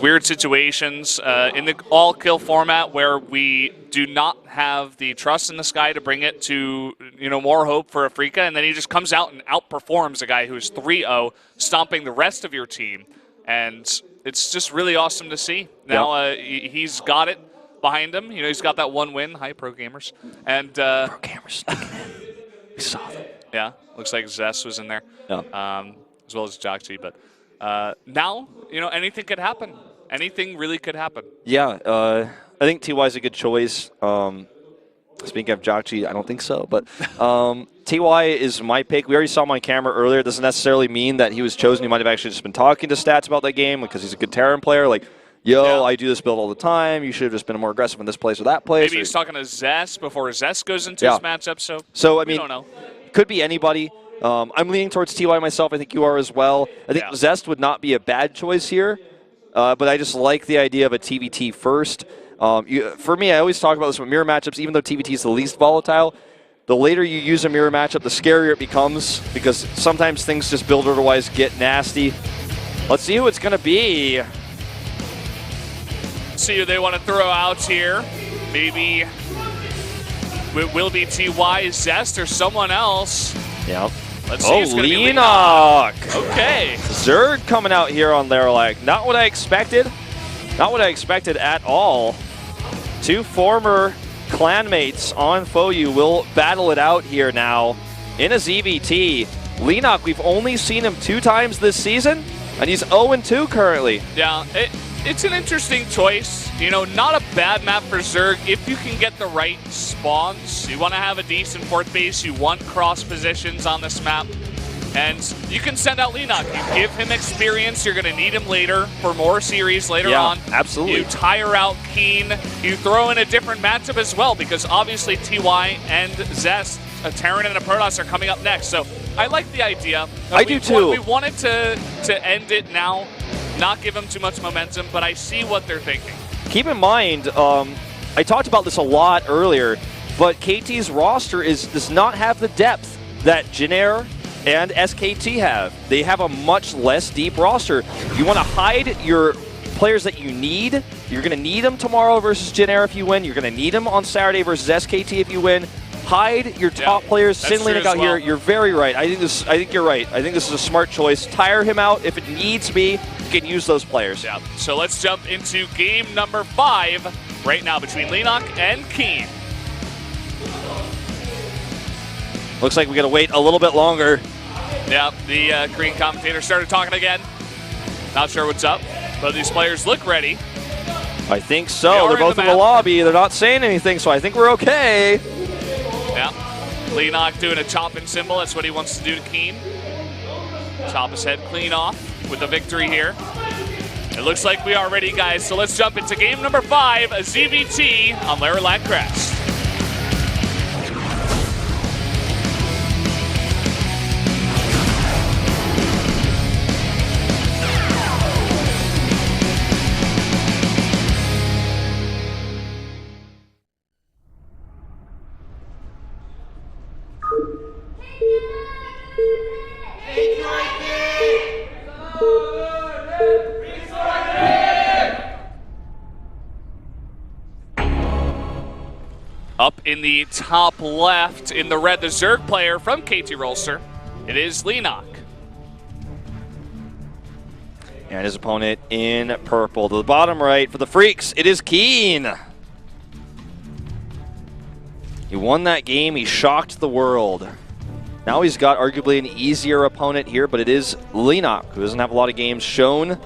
weird situations in the all-kill format where we do not have the trust in this guy to bring it to, more hope for Afreeca, and then he just comes out and outperforms a guy who's 3-0, stomping the rest of your team. And it's just really awesome to see. Now he's got it behind him. He's got that one win. Hi, Pro Gamers. And Pro Gamers. We saw them. Yeah, looks like Zest was in there, as well as Jagchi. But now, anything could happen. Anything really could happen. Yeah, I think TY is a good choice. Speaking of Jagchi, I don't think so. But TY is my pick. We already saw him on camera earlier. It doesn't necessarily mean that he was chosen. He might have actually just been talking to Stats about that game because he's a good Terran player. Like, I do this build all the time. You should have just been more aggressive in this place or that place. Maybe he's talking to Zest before Zest goes into his matchup. So I mean, don't know. Could be anybody. I'm leaning towards TY myself. I think you are as well. I think Zest would not be a bad choice here, but I just like the idea of a TVT first. For me, I always talk about this with mirror matchups. Even though TVT is the least volatile, the later you use a mirror matchup, the scarier it becomes because sometimes things just build order-wise get nasty. Let's see who it's going to be. See who they want to throw out here. Maybe it will be TY, Zest, or someone else. Yep. Let's see who's going to be Leenock. Okay. Zerg coming out here on Leralac. Not what I expected. Not what I expected at all. Two former clanmates on FoU will battle it out here now in a ZVT. Leenock, we've only seen him 2 times this season, and he's 0-2 currently. Yeah, it's an interesting choice. Not a bad map for Zerg if you can get the right spawns. You want to have a decent fourth base. You want cross positions on this map. And you can send out Leenock. You give him experience. You're going to need him later for more series later on. Absolutely. You tire out Keen. You throw in a different matchup as well because obviously TY and Zest, a Terran and a Protoss are coming up next. So I like the idea. I do too. We wanted to end it now, not give them too much momentum, but I see what they're thinking. Keep in mind, I talked about this a lot earlier, but KT's roster does not have the depth that Jin and SKT have. They have a much less deep roster. You want to hide your players that you need. You're going to need them tomorrow versus Jin if you win. You're going to need them on Saturday versus SKT if you win. Hide your top players. Send Leenock out here. You're very right. I think you're right. I think this is a smart choice. Tire him out if it needs to be. You can use those players. Yeah. So let's jump into game number 5 right now between Leenock and Keen. Looks like we got to wait a little bit longer. Yeah, the Korean commentator started talking again. Not sure what's up, but these players look ready. I think so. They're both in the lobby. They're not saying anything, so I think we're okay. Yeah. Leenock doing a chopping symbol. That's what he wants to do to Keen. Chop his head clean off with a victory here. It looks like we are ready, guys. So let's jump into game number 5, a ZVT on Leralac Crest. Up in the top left, in the red, the Zerg player from KT Rolster. It is Leenock. And his opponent in purple. To the bottom right for the Freaks, it is Keen. He won that game. He shocked the world. Now he's got arguably an easier opponent here, but it is Leenock, who doesn't have a lot of games shown.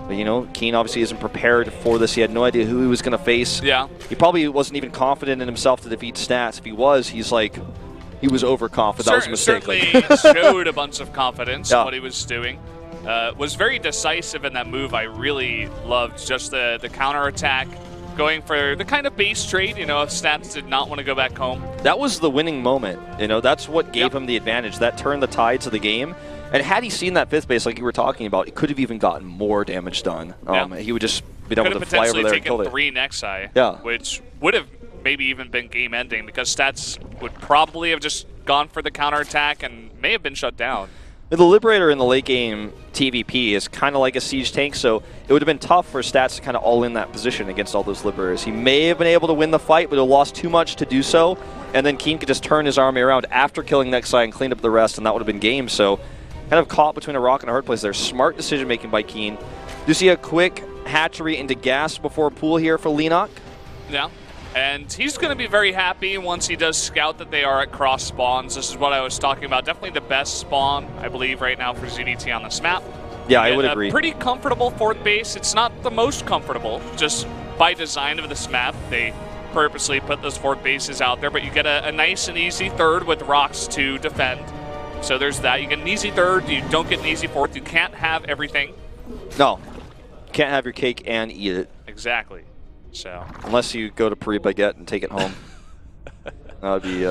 But, Keen obviously isn't prepared for this. He had no idea who he was going to face. Yeah. He probably wasn't even confident in himself to defeat Stats. If he was, he was overconfident. That was a mistake. Certainly showed a bunch of confidence in what he was doing. Was very decisive in that move. I really loved just the counterattack, going for the kind of base trade, if Stats did not want to go back home. That was the winning moment. That's what gave him the advantage. That turned the tides of the game. And had he seen that 5th base like you were talking about, it could have even gotten more damage done. He would just been able to fly over there and kill it. Could have potentially taken 3 Nexi, which would have maybe even been game-ending because Stats would probably have just gone for the counterattack and may have been shut down. The Liberator in the late game TVP is kind of like a siege tank, so it would have been tough for Stats to kind of all in that position against all those Liberators. He may have been able to win the fight, but he lost too much to do so, and then Keen could just turn his army around after killing Nexi and clean up the rest, and that would have been game. So kind of caught between a rock and a hard place there. Smart decision making by Keen. Do you see a quick hatchery into gas before pool here for Leenock? Yeah. And he's going to be very happy once he does scout that they are at cross spawns. This is what I was talking about. Definitely the best spawn, I believe, right now for ZDT on this map. Yeah, I would agree. Pretty comfortable fourth base. It's not the most comfortable, just by design of this map. They purposely put those fourth bases out there, but you get a nice and easy third with rocks to defend. So there's that. You get an easy third. You don't get an easy fourth. You can't have everything. No. You can't have your cake and eat it. Exactly. So unless you go to Paris Baguette and take it home. That would be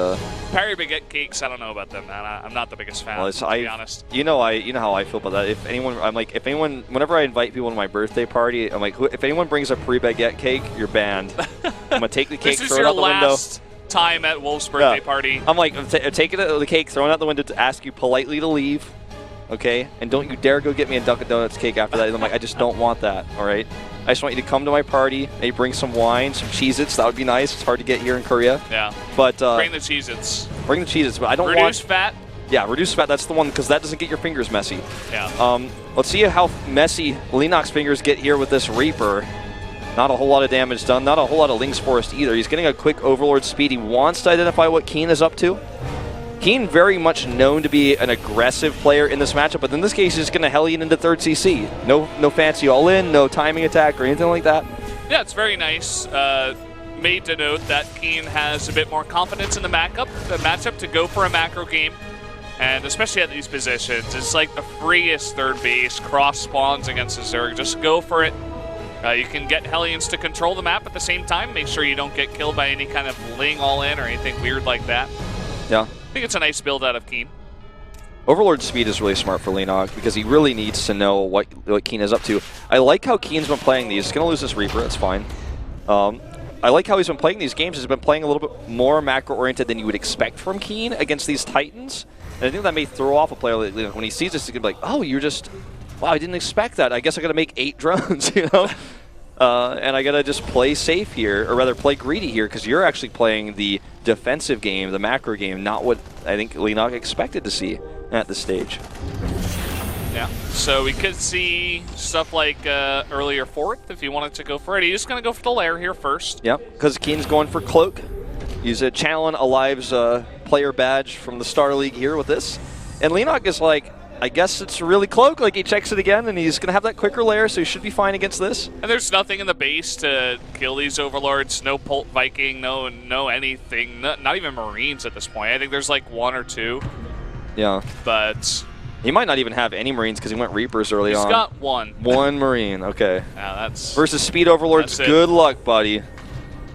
Paris Baguette cakes, I don't know about them, man. I'm not the biggest fan, to be honest. You know how I feel about that. If anyone whenever I invite people to my birthday party, I'm like, if anyone brings a Paris Baguette cake, you're banned. I'm gonna take the cake, throw it out the window. This is your last time at Wolf's birthday party. I'm like, take the cake, throw it out the window to ask you politely to leave. Okay, and don't you dare go get me a Dunkin' Donuts cake after that. And I'm like, I just don't want that. All right, I just want you to come to my party. Maybe bring some wine, some Cheez-Its. That would be nice. It's hard to get here in Korea. Yeah. But bring the Cheez-Its. Bring the Cheez-Its, but I don't reduce fat. Yeah, reduce fat. That's the one because that doesn't get your fingers messy. Yeah. Let's see how messy Leenock's fingers get here with this Reaper. Not a whole lot of damage done. Not a whole lot of Link's Forest either. He's getting a quick Overlord speed. He wants to identify what Keen is up to. Keen very much known to be an aggressive player in this matchup, but in this case, he's going to Hellion into third CC. No fancy all-in, no timing attack or anything like that. Yeah, it's very nice. Made to note that Keen has a bit more confidence in the matchup to go for a macro game, and especially at these positions, it's like the freest third base, cross spawns against a Zerg. Just go for it. You can get Hellions to control the map at the same time. Make sure you don't get killed by any kind of Ling all-in or anything weird like that. Yeah. I think it's a nice build out of Keen. Overlord speed is really smart for Leenock because he really needs to know what Keen is up to. I like how Keen's been playing these. He's going to lose this Reaper. That's fine. I like how he's been playing these games. He's been playing a little bit more macro-oriented than you would expect from Keen against these Titans. And I think that may throw off a player like Leenock. When he sees this, he's going to be like, oh, you're just... Wow, I didn't expect that. I guess I got to make 8 drones, you know? And I got to just play safe here, or rather play greedy here, because you're actually playing the defensive game, the macro game, not what I think Leenock expected to see at this stage. Yeah, so we could see stuff like earlier fourth if you wanted to go for it. He's going to go for the lair here first. Yep, because Keen's going for Cloak. He's channeling Alive's player badge from the Star League here with this. And Leenock is like, I guess it's really Cloak. Like, he checks it again, and he's going to have that quicker lair, so he should be fine against this. And there's nothing in the base to kill these Overlords. No Pult Viking, no anything. Not even Marines at this point. I think there's like 1 or 2. Yeah. But... he might not even have any Marines because he went Reapers early on. He's got 1. 1 Marine, okay. Yeah, that's... versus Speed Overlords, good luck, buddy.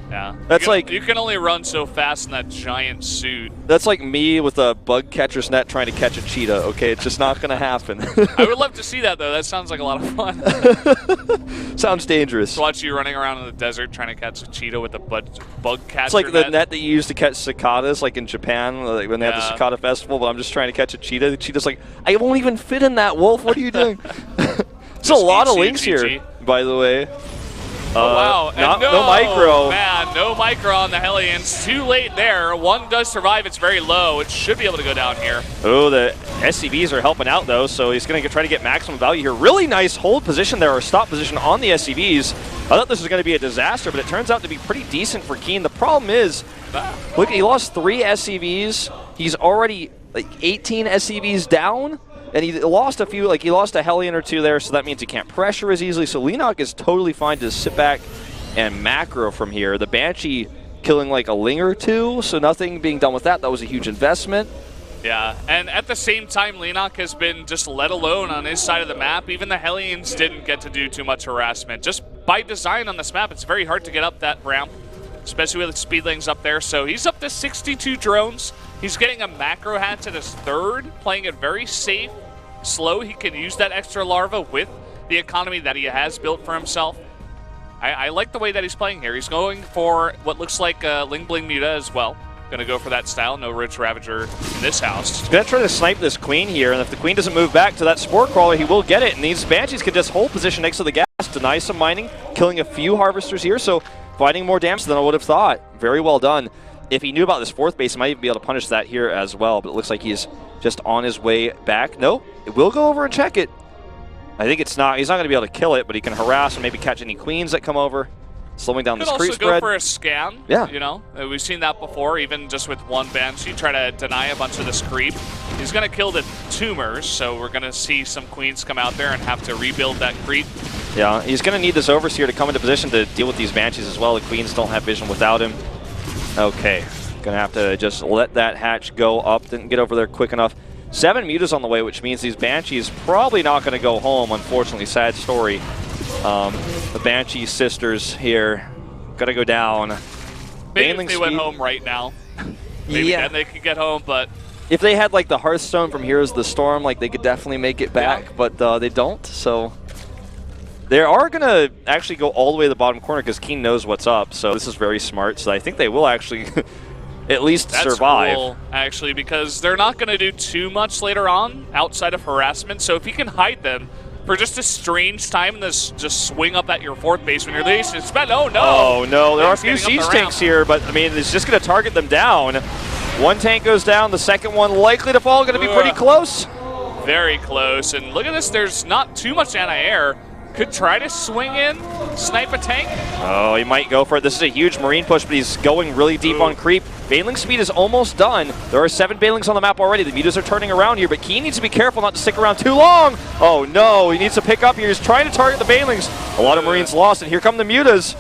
Yeah. That's you can only run so fast in that giant suit. That's like me with a bug catcher's net trying to catch a cheetah, okay? It's just not going to happen. I would love to see that, though. That sounds like a lot of fun. Sounds dangerous. To watch you running around in the desert trying to catch a cheetah with a bug catcher It's like the net that you use to catch cicadas, like in Japan, like when they have the cicada festival, but I'm just trying to catch a cheetah. The cheetah's like, I won't even fit in that, Wolf. What are you doing? There's a lot of links here, by the way. Oh, wow. No micro. Man, no micro on the Hellions. Too late there. 1 does survive. It's very low. It should be able to go down here. Oh, the SCVs are helping out, though, so he's going to try to get maximum value here. Really nice hold position there, or stop position on the SCVs. I thought this was going to be a disaster, but it turns out to be pretty decent for Keen. The problem is, look, he lost 3 SCVs. He's already like 18 SCVs down. And he lost a few, like he lost a Hellion or 2 there, so that means he can't pressure as easily. So Leenock is totally fine to sit back and macro from here. The Banshee killing like a Ling or 2, so nothing being done with that. That was a huge investment. Yeah, and at the same time, Leenock has been just let alone on his side of the map. Even the Hellions didn't get to do too much harassment. Just by design on this map, it's very hard to get up that ramp, especially with the Speedlings up there. So he's up to 62 drones. He's getting a macro hatch at his 3rd, playing it very safe, slow. He can use that extra larva with the economy that he has built for himself. I like the way that he's playing here. He's going for what looks like Ling Bling Muta as well. going to go for that style. No Rich Ravager in this house. He's going to try to snipe this Queen here, and if the Queen doesn't move back to that Spore Crawler, he will get it. And these Banshees can just hold position next to the gas, deny some mining, killing a few Harvesters here, so finding more damage than I would have thought. Very well done. If he knew about this 4th base, he might even be able to punish that here as well, but it looks like he's just on his way back. No, it will go over and check it. I think it's not. He's not going to be able to kill it, but he can harass and maybe catch any Queens that come over, slowing down this creep Could also spread. go for a scan. Yeah. You know, we've seen that before, even just with one Banshee. Try to deny a bunch of this creep. He's going to kill the tumors, so we're going to see some Queens come out there and have to rebuild that creep. Yeah, he's going to need this Overseer to come into position to deal with these Banshees as well. The Queens don't have vision without him. Okay, going to have to just let that hatch go up. Didn't get over there quick enough. 7 Mutas on the way, which means these Banshees probably not going to go home, unfortunately. Sad story. The Banshee sisters here got to go down. Maybe if they went home right now, maybe then they could get home, but if they had like the Hearthstone from Heroes of the Storm, like they could definitely make it back, yeah. but they don't, so they are going to actually go all the way to the bottom corner because Keen knows what's up, so this is very smart, so I think they will actually at least survive. Cool, actually, because they're not going to do too much later on outside of harassment, so if you can hide them for just a strange time and this just swing up at your 4th base when you're least spent. Oh no! Oh no, there are a few siege tanks here, but I mean, it's just going to target them down. One tank goes down, the second one likely to fall, going to be pretty close. Very close, and look at this, there's not too much anti-air. Could try to swing in, snipe a tank. Oh, he might go for it. This is a huge Marine push, but he's going really deep on creep. Baneling speed is almost done. There are 7 Banelings on the map already. The Mutas are turning around here, but Keen needs to be careful not to stick around too long. Oh no, he needs to pick up here. He's trying to target the Banelings. A lot of Marines lost, and here come the Mutas.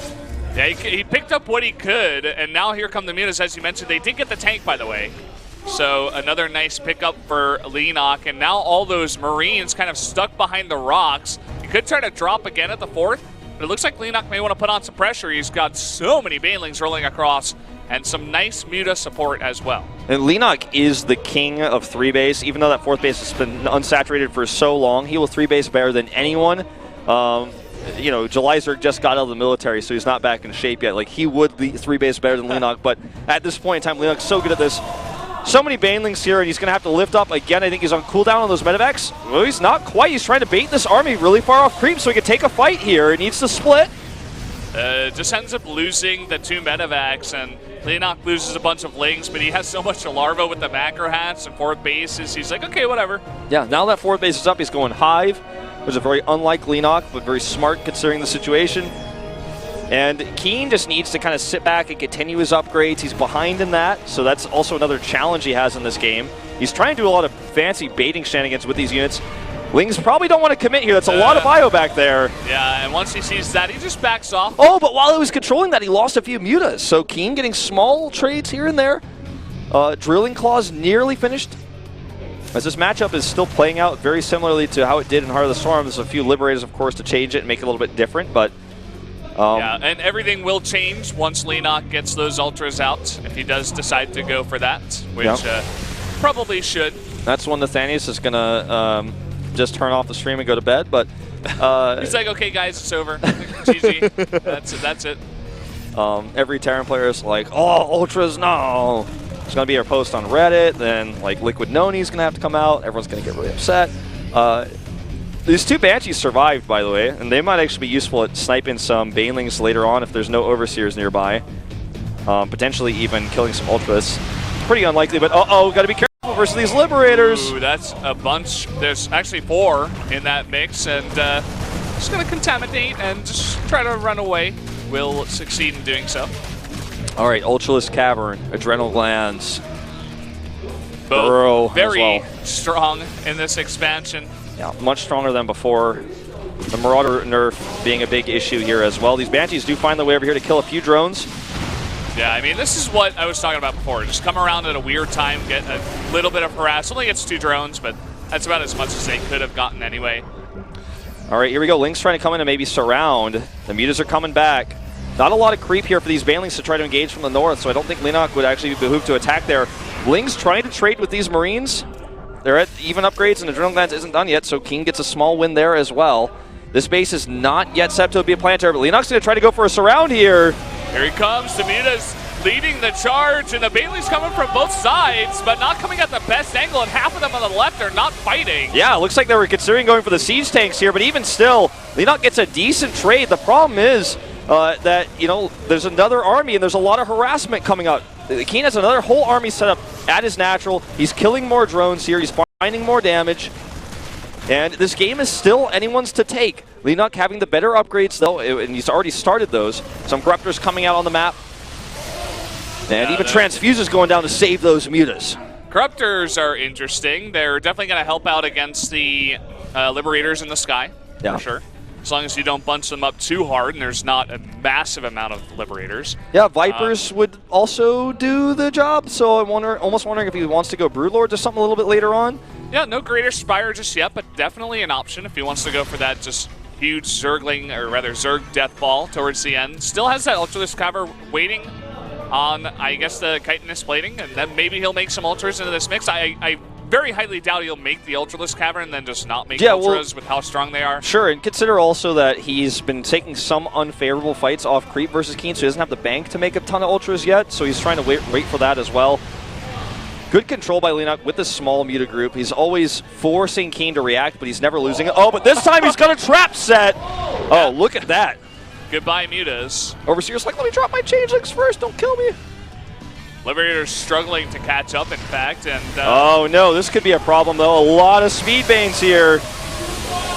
Yeah, he picked up what he could, and now here come the Mutas, as you mentioned. They did get the tank, by the way. So another nice pickup for Leenock, and now all those Marines kind of stuck behind the rocks. He could try to drop again at the 4th, but it looks like Leenock may want to put on some pressure. He's got so many Banelings rolling across, and some nice Muta support as well. And Leenock is the king of 3-base, even though that 4th base has been unsaturated for so long. He will 3-base better than anyone. You know, Jelizerg just got out of the military, so he's not back in shape yet. Like, he would 3-base better than Leenock, but at this point in time, Leenock's so good at this. So many Banelings here, and he's going to have to lift up again. I think he's on cooldown on those Medivacs. Well, he's not quite. He's trying to bait this army really far off creep so he can take a fight here. He needs to split. Just ends up losing the 2 Medivacs, and Leenock loses a bunch of Lings, but he has so much Larva with the macro hats and 4th bases. He's like, okay, whatever. Yeah, now that 4th base is up, he's going Hive, which is a very unlike Leenock, but very smart considering the situation. And Keen just needs to kind of sit back and continue his upgrades. He's behind in that, so that's also another challenge he has in this game. He's trying to do a lot of fancy baiting shenanigans with these units. Lings probably don't want to commit here. That's a lot of bio back there. Yeah, and once he sees that, he just backs off. Oh, but while he was controlling that, he lost a few Mutas. So Keen getting small trades here and there. Drilling Claws nearly finished. As this matchup is still playing out very similarly to how it did in Heart of the Storm. There's a few Liberators, of course, to change it and make it a little bit different, but yeah, and everything will change once Leenock gets those Ultras out, if he does decide to go for that, which probably should. That's when Nathanius is going to just turn off the stream and go to bed, but he's like, okay, guys, it's over. GG. That's it. Every Terran player is like, oh, Ultras, no. There's going to be a post on Reddit, then like Liquid Noni's going to have to come out. Everyone's going to get really upset. These 2 Banshees survived, by the way, and they might actually be useful at sniping some Banelings later on if there's no Overseers nearby. Potentially even killing some Ultras. Pretty unlikely, but uh-oh, got to be careful versus these Liberators. Ooh, that's a bunch. There's actually 4 in that mix, and just going to contaminate and just try to run away. Will succeed in doing so. All right, Ultralisk Cavern, Adrenal Glands. Both very strong in this expansion. Yeah, much stronger than before. The Marauder nerf being a big issue here as well. These Banshees do find their way over here to kill a few drones. Yeah, I mean, this is what I was talking about before. Just come around at a weird time, get a little bit of harass. Only gets 2 drones, but that's about as much as they could have gotten anyway. All right, here we go. Ling's trying to come in and maybe surround. The Mutas are coming back. Not a lot of creep here for these Banelings to try to engage from the north, so I don't think Leenock would actually behoove to attack there. Ling's trying to trade with these Marines. They're at even upgrades, and the Adrenal Glands isn't done yet, so King gets a small win there as well. This base is not yet set to be a planetary, but Leenock's going to try to go for a surround here. Here he comes, the Mutas leading the charge, and the Bailey's coming from both sides, but not coming at the best angle, and half of them on the left are not fighting. Yeah, it looks like they were considering going for the siege tanks here, but even still, Leenock gets a decent trade. The problem is that, you know, there's another army, and there's a lot of harassment coming out. Keen has another whole army set up at his natural. He's killing more drones here. He's finding more damage. And this game is still anyone's to take. Leenock having the better upgrades, though, and he's already started those. Some Corruptors coming out on the map. And even Transfuses going down to save those mutas. Corruptors are interesting. They're definitely going to help out against the Liberators in the sky, for sure. As long as you don't bunch them up too hard and there's not a massive amount of Liberators. Yeah, Vipers would also do the job, so I'm almost wondering if he wants to go Broodlords or something a little bit later on. Yeah, no Greater Spire just yet, but definitely an option if he wants to go for that just huge Zergling, or rather Zerg Death Ball towards the end. Still has that Ultralisk Caver waiting on, I guess, the Chitinous Plating, and then maybe he'll make some Ultras into this mix. I very highly doubt he'll make the Ultralisk Cavern and then just not make Ultras with how strong they are. Sure, and consider also that he's been taking some unfavorable fights off creep versus Keen, so he doesn't have the bank to make a ton of Ultras yet, so he's trying to wait for that as well. Good control by Leenock with this small muta group. He's always forcing Keen to react, but he's never losing it. Oh, but this time he's got a trap set! Oh, look at that. Goodbye, mutas. Overseer's like, let me drop my changelings first, don't kill me. Liberator's struggling to catch up, in fact, and... oh no, this could be a problem though. A lot of speed banes here.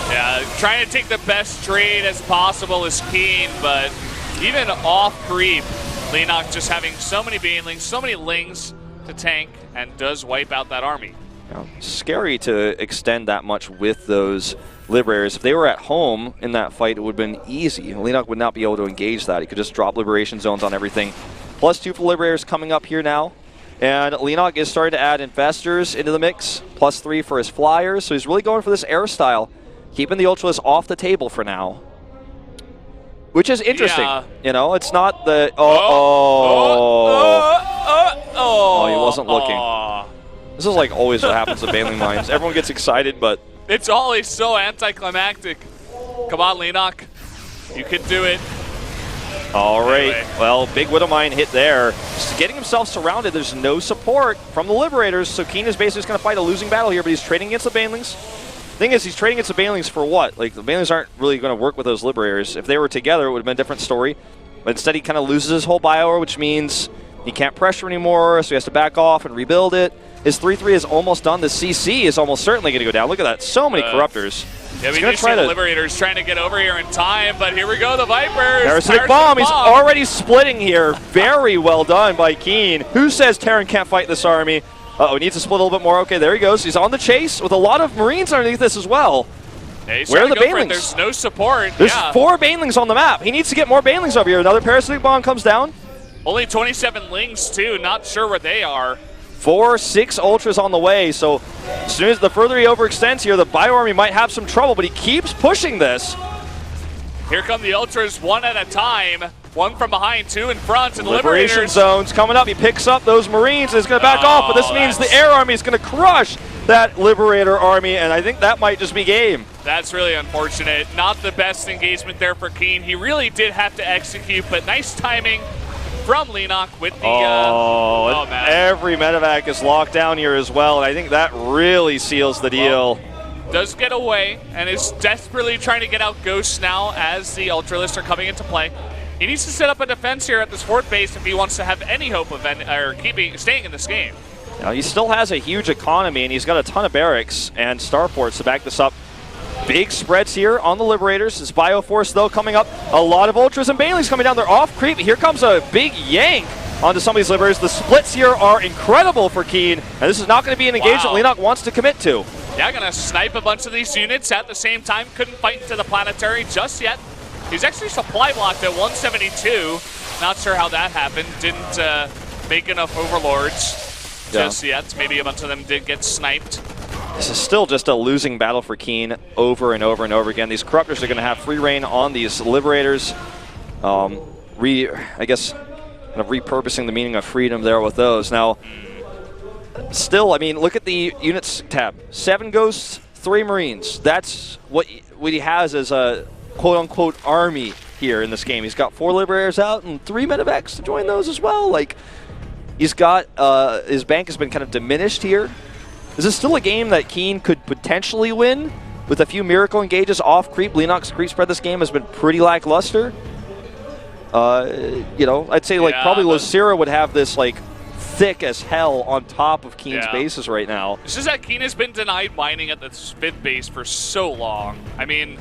Yeah, trying to take the best trade as possible is Keen, but even off creep, Leenock just having so many banelings, so many lings to tank, and does wipe out that army. Yeah, scary to extend that much with those Liberators. If they were at home in that fight, it would have been easy. Leenock would not be able to engage that. He could just drop Liberation Zones on everything. +2 for Liberators coming up here now. And Leenock is starting to add Infestors into the mix. +3 for his Flyers. So he's really going for this air style. Keeping the Ultralisk off the table for now. Which is interesting. Yeah. You know, it's not the... Oh, he wasn't looking. This is like always what happens to Baneling Mines. Everyone gets excited, but... It's always so anticlimactic. Come on, Leenock. You can do it. All right, well, big Widowmine hit there. Just getting himself surrounded, there's no support from the Liberators, so Keen is basically just going to fight a losing battle here, but he's trading against the Banelings. Thing is, he's trading against the Banelings for what? Like, the Banelings aren't really going to work with those Liberators. If they were together, it would have been a different story. But instead, he kind of loses his whole bio, which means he can't pressure anymore, so he has to back off and rebuild it. His 3-3 is almost done. The CC is almost certainly going to go down. Look at that, so many Corruptors. Yeah, we do see the Liberators trying to get over here in time, but here we go, the Vipers. Parasitic Bomb, he's already splitting here. Very well done by Keen. Who says Terran can't fight this army? Uh-oh, he needs to split a little bit more. Okay, there he goes. He's on the chase with a lot of Marines underneath this as well. Yeah, where are the Banelings? There's no support. There's 4 Banelings on the map. He needs to get more Banelings over here. Another Parasitic Bomb comes down. Only 27 Lings, too. Not sure where they are. 4, 6 Ultras on the way, so as soon as the further he overextends here, the Bio Army might have some trouble, but he keeps pushing this. Here come the Ultras one at a time. One from behind, 2 in front, and the Liberation Zones coming up. He picks up those Marines and is going to back off, but this means the Air Army is going to crush that Liberator Army, and I think that might just be game. That's really unfortunate. Not the best engagement there for Keen. He really did have to execute, but nice timing from Leenock with the... man. Every medevac is locked down here as well, and I think that really seals the deal. Does get away, and is desperately trying to get out Ghosts now as the Ultralists are coming into play. He needs to set up a defense here at this fort base if he wants to have any hope of staying in this game. Now, he still has a huge economy, and he's got a ton of barracks and starports to back this up. Big spreads here on the Liberators. His Bioforce, though, coming up. A lot of Ultras and Banelings coming down. They're off creep. Here comes a big yank onto some of these Liberators. The splits here are incredible for Keen, and this is not going to be an engagement Leenock wants to commit to. Yeah, going to snipe a bunch of these units at the same time. Couldn't fight into the Planetary just yet. He's actually supply blocked at 172. Not sure how that happened. Didn't make enough Overlords just yet. Maybe a bunch of them did get sniped. This is still just a losing battle for Keen over and over and over again. These Corruptors are going to have free reign on these Liberators. I guess kind of repurposing the meaning of freedom there with those. Now, still, I mean, look at the units tab. 7 Ghosts, 3 Marines. That's what he has as a quote-unquote army here in this game. He's got 4 Liberators out and 3 Medivacs to join those as well. Like, he's got, his bank has been kind of diminished here. Is this still a game that Keen could potentially win? With a few Miracle engages off creep, Leenock's creep spread this game has been pretty lackluster. You know, I'd say like probably Losira would have this like thick as hell on top of Keen's bases right now. It's just that Keen has been denied mining at the fifth base for so long. I mean,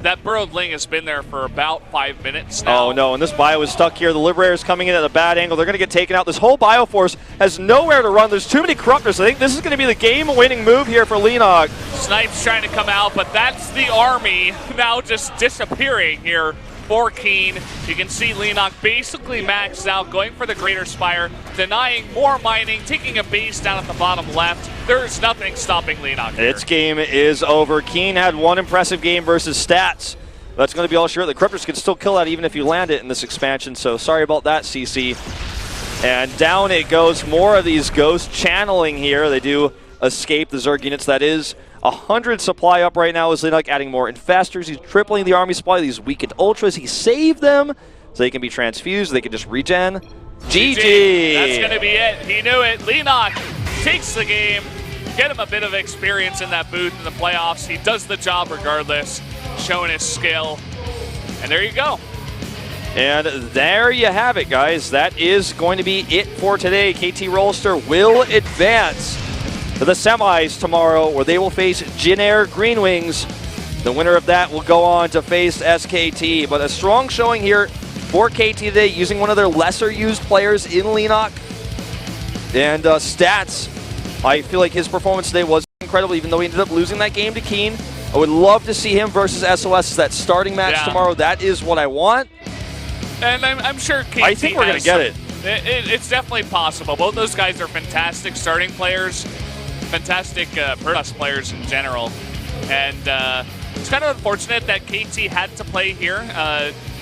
that Burrowed Ling has been there for about 5 minutes now. Oh no, and this bio is stuck here. The Liberator's coming in at a bad angle. They're going to get taken out. This whole Bioforce has nowhere to run. There's too many Corruptors. I think this is going to be the game-winning move here for Leenock. Snipe's trying to come out, but that's the army now just disappearing here for Keen. You can see Leenock basically maxed out, going for the Greater Spire, denying more mining, taking a base down at the bottom left. There's nothing stopping Leenock here. Its game is over. Keen had one impressive game versus Stats. That's going to be all sure. The Corruptors can still kill that even if you land it in this expansion, so sorry about that, CC. And down it goes. More of these Ghost channeling here. They do escape the Zerg units. That is 100 supply up right now as Leenock adding more Infestors. He's tripling the army supply. These weakened Ultras. He saved them so they can be transfused. They can just regen. GG! That's going to be it. He knew it. Leenock takes the game. Get him a bit of experience in that booth in the playoffs. He does the job regardless, showing his skill. And there you go. And there you have it, guys. That is going to be it for today. KT Rolster will advance to the semis tomorrow, where they will face Jin Air Green Wings. The winner of that will go on to face SKT. But a strong showing here for KT today, using one of their lesser used players in Leenock. And Stats, I feel like his performance today was incredible, even though he ended up losing that game to Keen. I would love to see him versus SOS, that starting match tomorrow. That is what I want. And I'm sure KT I think we're going to get it. It's definitely possible. Both those guys are fantastic starting players, fantastic plus players in general. And it's kind of unfortunate that KT had to play here.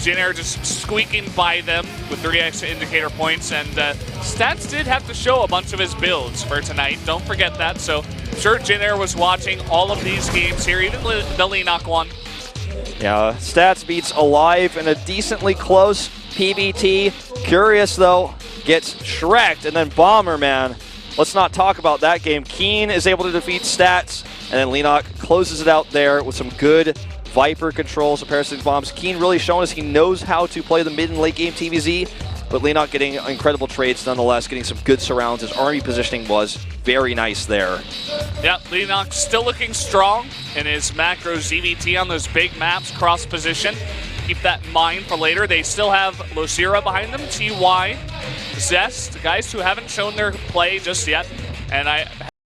Jin Air just squeaking by them with 3 extra indicator points. And Stats did have to show a bunch of his builds for tonight. Don't forget that. So I'm sure Jin Air was watching all of these games here, even the Leenock one. Yeah, Stats beats Alive in a decently close PBT. Curious, though, gets Shrek'd, and then Bomberman. Let's not talk about that game. Keen is able to defeat Stats, and then Leenock closes it out there with some good Viper controls of Parasitic Bombs. Keen really showing us he knows how to play the mid and late game TVZ, but Leenock getting incredible trades nonetheless, getting some good surrounds. His army positioning was very nice there. Yep, Leenock still looking strong in his macro ZVT on those big maps, cross position. Keep that in mind for later. They still have Losira behind them, TY, Zest, guys who haven't shown their play just yet. And I